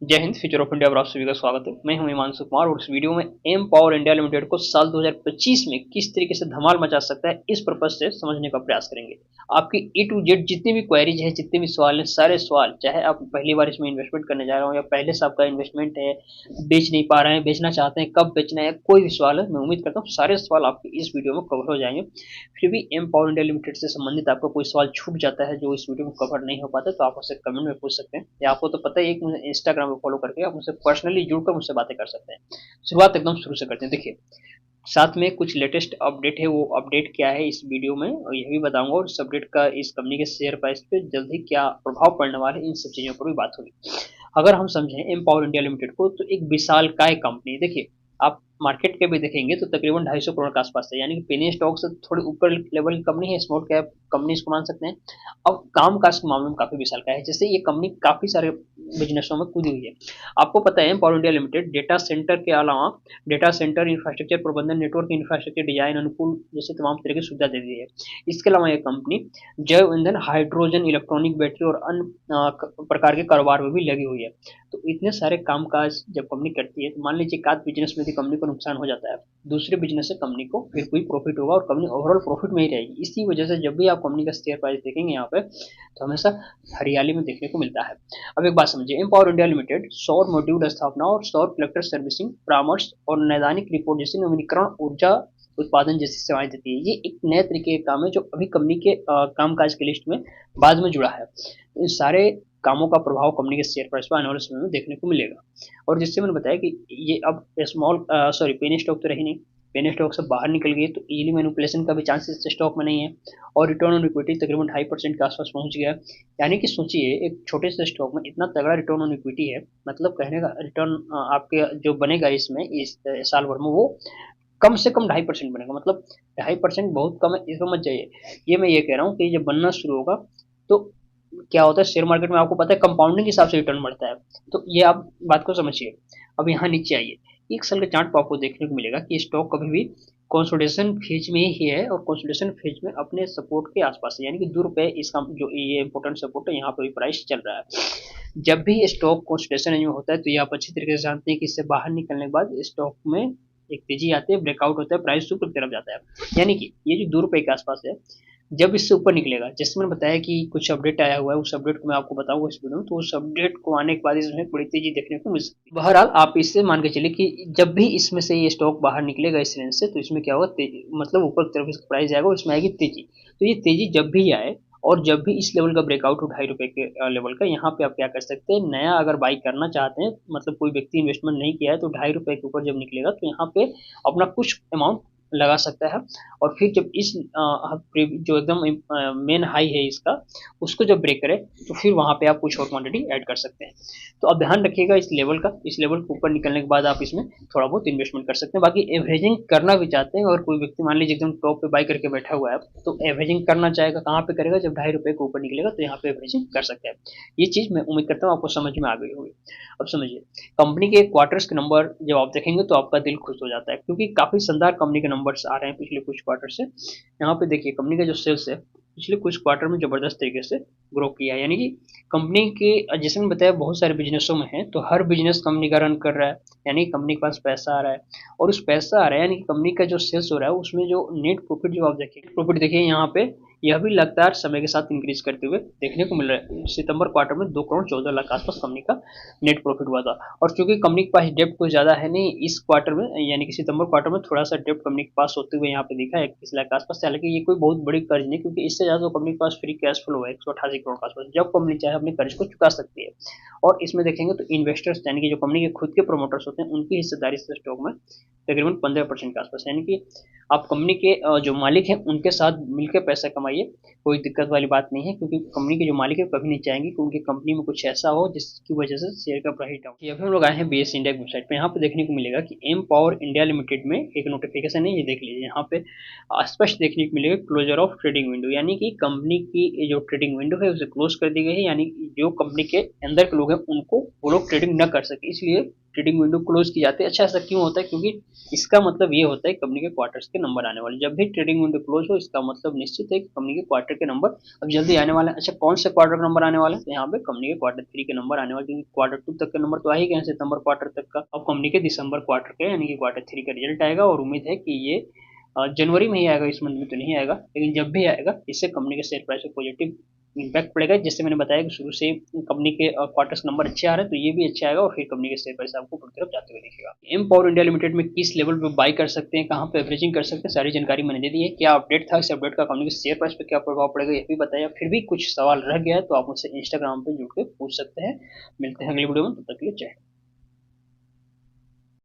जय Hind. Future of India पर आप सभी का स्वागत है। मैं हूं हिमांशु कुमार और इस वीडियो में एम पावर इंडिया लिमिटेड को साल 2025 में किस तरीके से धमाल मचा सकता है इस पर्पज से समझने का प्रयास करेंगे। आपकी ए टू जेड जितनी भी क्वेरीज है, जितने भी सवाल हैं, सारे सवाल, चाहे आप पहली बार इसमें इन्वेस्टमेंट करने जा रहे हो या पहले से आपका इन्वेस्टमेंट है, बेच नहीं पा रहे हैं, बेचना चाहते हैं, कब बेचना है, कोई भी सवाल है, मैं उम्मीद करता हूँ सारे सवाल आपके इस वीडियो में कवर हो जाएंगे। फिर भी एम पावर इंडिया लिमिटेड से संबंधित आपका कोई सवाल छूट जाता है जो इस वीडियो में कवर नहीं हो पाता, तो आप उससे कमेंट में पूछ सकते हैं, या आपको तो पता ही है कि मुझे इंस्टाग्राम पे फॉलो करके आप मुझसे पर्सनली जुड़कर मुझसे बातें कर सकते हैं। शुरुआत एकदम शुरू से करते हैं। देखिए, साथ में कुछ लेटेस्ट अपडेट है, वो अपडेट क्या है इस वीडियो में और यह भी बताऊंगा, और इस अपडेट का इस कंपनी के शेयर प्राइस पे जल्द ही क्या प्रभाव पड़ने वाला है, इन सब चीजों पर भी बात होगी। अगर हम समझें एम पावर इंडिया लिमिटेड को, तो एक विशालकाय कंपनी। देखिए, आप मार्केट के भी देखेंगे तो तकरीबन 250 करोड़ के आसपास है, यानी कि पेनी स्टॉक से थोड़ी ऊपर लेवल की कंपनी है, स्मॉल कैप कंपनी इसको मान सकते हैं। अब काम काज के मामले में काफी विशाल का है, जैसे ये कंपनी काफी सारे बिजनेसों में कूदी हुई है। आपको पता है power India limited data centre के अलावा डेटा सेंटर इंफ्रास्ट्रक्चर प्रबंधन, नेटवर्क इंफ्रास्ट्रक्चर डिजाइन, अनुकूल जैसे तमाम तरह की सुविधा दे रही है। इसके अलावा यह कंपनी जैव ईंधन, हाइड्रोजन, इलेक्ट्रॉनिक बैटरी और अन्य प्रकार के कारोबार में भी लगी हुई है। तो इतने सारे कामकाज जब कंपनी करती है, तो मान लीजिए एक आध बिजनेस में भी कंपनी को नुकसान हो जाता है, दूसरे बिजनेस से कंपनी को फिर कोई प्रॉफिट होगा और कंपनी ओवरऑल प्रॉफिट में ही रहेगी। इसी वजह से जब भी आप कंपनी का शेयर प्राइस देखेंगे यहाँ पे, तो हमेशा हरियाली में देखने को मिलता है। अब एक बात समझिए, एम पावर इंडिया लिमिटेड सौर मॉड्यूल स्थापना और सौर कलेक्टर सर्विसिंग, परामर्श और नैदानिक रिपोर्ट जैसी नवीनीकरण ऊर्जा उत्पादन जैसी सेवाएं देती है। ये एक नए तरीके का काम है जो अभी कंपनी के कामकाज की लिस्ट में बाद में जुड़ा है। इन सारे कामों का प्रभाव कंपनी के शेयर प्राइस पर आने वाले समय में देखने को मिलेगा। और जिससे मैंने बताया कि ये अब पेनी स्टॉक तो रही नहीं, पेनी स्टॉक से बाहर निकल गई, तो इजीली मैनिपुलेशन का भी चांसेस स्टॉक में नहीं है, और रिटर्न ऑन इक्विटी तकरीबन 2.5% के आसपास पहुंच गया। यानी कि सोचिए, एक छोटे से स्टॉक में इतना तगड़ा रिटर्न ऑन इक्विटी है, मतलब कहने का रिटर्न आपके जो बनेगा इसमें इस साल भर में, वो कम से कम 2.5% बनेगा। मतलब 2.5% बहुत कम है, इसमें मत जाइए। ये मैं ये कह रहा हूँ कि जब बनना शुरू होगा तो क्या होता है, शेयर मार्केट में आपको पता है कंपाउंडिंग के हिसाब से रिटर्न बढ़ता है। तो ये आप बात को समझिए। अब यहाँ नीचे आइए, एक साल के चार्ट पर आपको देखने को मिलेगा कि स्टॉक कभी भी कंसोलिडेशन फेज में ही है, और कंसोलिडेशन फेज में अपने सपोर्ट के आसपास है, यानी कि ₹2 इसका जो ये इंपॉर्टेंट सपोर्ट है, यहाँ पर भी प्राइस चल रहा है। जब भी स्टॉक कंसोलिडेशन में होता है, तो ये आप अच्छी तरीके से जानते हैं कि इससे बाहर निकलने के बाद स्टॉक में एक तेजी आती है, ब्रेकआउट होता है, प्राइस ऊपर की तरफ जाता है। यानी कि ये जो ₹2 के आसपास है, जब इससे ऊपर निकलेगा, जैसे मैंने बताया कि कुछ अपडेट आया हुआ है, उस अपडेट को मैं आपको बताऊंगा इस वीडियो में, तो उस अपडेट को आने के बाद इसमें बड़ी तेजी देखने को मिल सकती है। बहरहाल आप इससे मान के चलिए कि जब भी इसमें से ये स्टॉक बाहर निकलेगा इस रेंज से, तो इसमें क्या होगा, तेजी मतलब ऊपर की तरफ इसका प्राइस जाएगा और इसमें आएगी तेजी। तो ये तेजी जब भी आए और जब भी इस लेवल का ब्रेकआउट हो ₹2.5 के लेवल का, यहाँ पे आप क्या कर सकते हैं, नया अगर बाई करना चाहते हैं, मतलब कोई व्यक्ति इन्वेस्टमेंट नहीं किया है, तो ₹2.5 के ऊपर जब निकलेगा, तो यहाँ पे अपना कुछ अमाउंट लगा सकता है। और फिर जब इस जो एकदम मेन हाई है इसका, उसको जब ब्रेक करे, तो फिर वहां पे आप कुछ और क्वांटिटी ऐड कर सकते हैं। तो अब ध्यान रखिएगा इस लेवल का, इस लेवल के ऊपर निकलने के बाद आप इसमें थोड़ा बहुत इन्वेस्टमेंट कर सकते हैं। बाकी एवरेजिंग करना भी चाहते हैं, और कोई व्यक्ति मान लीजिए एकदम टॉप पे बाई करके बैठा हुआ है, तो एवरेजिंग करना चाहेगा, कहाँ पे करेगा, जब ₹2.5 के ऊपर निकलेगा, तो यहाँ पे एवरेजिंग कर सकते हैं। ये चीज मैं उम्मीद करता हूँ आपको समझ में आ गई होगी। अब समझिए, कंपनी के क्वार्टर्स के नंबर जब आप देखेंगे तो आपका दिल खुश हो जाता है, क्योंकि काफी शानदार कंपनी के नंबर्स आ रहे हैं पिछले कुछ क्वार्टर से। यहाँ पे देखिए, कंपनी का जो सेल्स है पिछले कुछ क्वार्टर में जबरदस्त तरीके से ग्रो किया है। यानी कि कंपनी के, जैसे मैंने बताया, बहुत सारे बिजनेसों में है, तो हर बिजनेस कंपनी का रन कर रहा है, यानी कंपनी के पास पैसा आ रहा है, और उस पैसा आ रहा है, यानी कि कंपनी का जो सेल्स हो रहा है, उसमें जो नेट प्रॉफिट जो आप देखिए, प्रॉफिट देखिए यहाँ पे, यह भी लगातार समय के साथ इंक्रीज करते हुए देखने को मिल रहा है। सितंबर क्वार्टर में 2 करोड़ 14 लाख के आसपास कंपनी का नेट प्रॉफिट हुआ था। और चूंकि कंपनी के पास डेप्ट कुछ ज्यादा है नहीं इस क्वार्टर में, यानी कि सितंबर क्वार्टर में थोड़ा सा डेप्ट कंपनी के पास होते हुए यहाँ पे दिखा है 21 लाख के आसपास। हालांकि ये कोई बहुत बड़ी कर्ज नहीं, क्योंकि इससे ज्यादा तो कंपनी के पास फ्री कैश फ्लो है 188 करोड़ के आसपास, जब कंपनी चाहे अपने कर्ज को चुका सकती है। और इसमें देखेंगे तो इन्वेस्टर्स, यानी कि जो कंपनी के खुद के प्रोमोटर्स होते हैं, उनकी हिस्सेदारी से स्टॉक में तकरीबन 15% के आसपास, यानी कि आप कंपनी के जो मालिक हैं उनके साथ मिलकर पैसा कमाइए, कोई दिक्कत वाली बात नहीं है, क्योंकि कंपनी के जो मालिक है कभी नहीं चाहेंगे कि उनकी कंपनी में कुछ ऐसा हो जिसकी वजह से शेयर का प्राइस डाउन। अभी हम लोग आए हैं बीएस इंडिया की वेबसाइट पे, यहाँ पे देखने को मिलेगा कि एम पावर इंडिया लिमिटेड में एक नोटिफिकेशन है, ये देख लीजिए। यहाँ पे स्पष्ट देखने को मिलेगा क्लोजर ऑफ ट्रेडिंग विंडो, यानी कि कंपनी की जो ट्रेडिंग विंडो है उसे क्लोज कर दी गई है, यानी जो कंपनी के अंदर के लोग हैं उनको वो लोग ट्रेडिंग न कर सके, इसलिए ट्रेडिंग विंडो क्लोज की जाती है। अच्छा, ऐसा क्यों होता है? क्योंकि इसका मतलब ये होता है कंपनी के क्वार्टर्स के नंबर आने वाले। जब भी ट्रेडिंग विंडो क्लोज हो, इसका मतलब निश्चित है कि कंपनी के क्वार्टर के नंबर अब जल्दी आने वाले हैं। अच्छा, कौन से क्वार्टर के नंबर आने वाले हैं? तो यहाँ पे कंपनी के क्वार्टर 3 के नंबर आने वाले, क्योंकि क्वार्टर 2 तक के नंबर तो आ ही गए हैं सितंबर क्वार्टर तक का। अब कंपनी के दिसंबर क्वार्टर के यानी कि क्वार्टर 3 का रिजल्ट आएगा, और उम्मीद है कि ये जनवरी में ही आएगा, इस मंथ में तो नहीं आएगा, लेकिन जब भी आएगा इससे कंपनी के शेयर प्राइस में पॉजिटिव इम्पैक्ट पड़ेगा। जैसे मैंने बताया कि शुरू से कंपनी के क्वार्टर्स नंबर अच्छे आ रहे हैं, तो ये भी अच्छा आएगा और फिर कंपनी के शेयर प्राइस आपको ऊपर की तरफ जाते हुए दिखेगा। एम पावर इंडिया लिमिटेड में किस लेवल पे बाई कर सकते हैं, कहाँ पे एवरेजिंग कर सकते हैं, सारी जानकारी मैंने दे दी है। क्या अपडेट था, इस अपडेट का कंपनी के शेयर प्राइस पे क्या प्रभाव पड़ेगा ये भी बताया। फिर भी कुछ सवाल रह गया है तो आप मुझसे इंस्टाग्राम पे जुड़ के पूछ सकते हैं। मिलते हैं अगली वीडियो में, तब तक के लिए जय हिंद।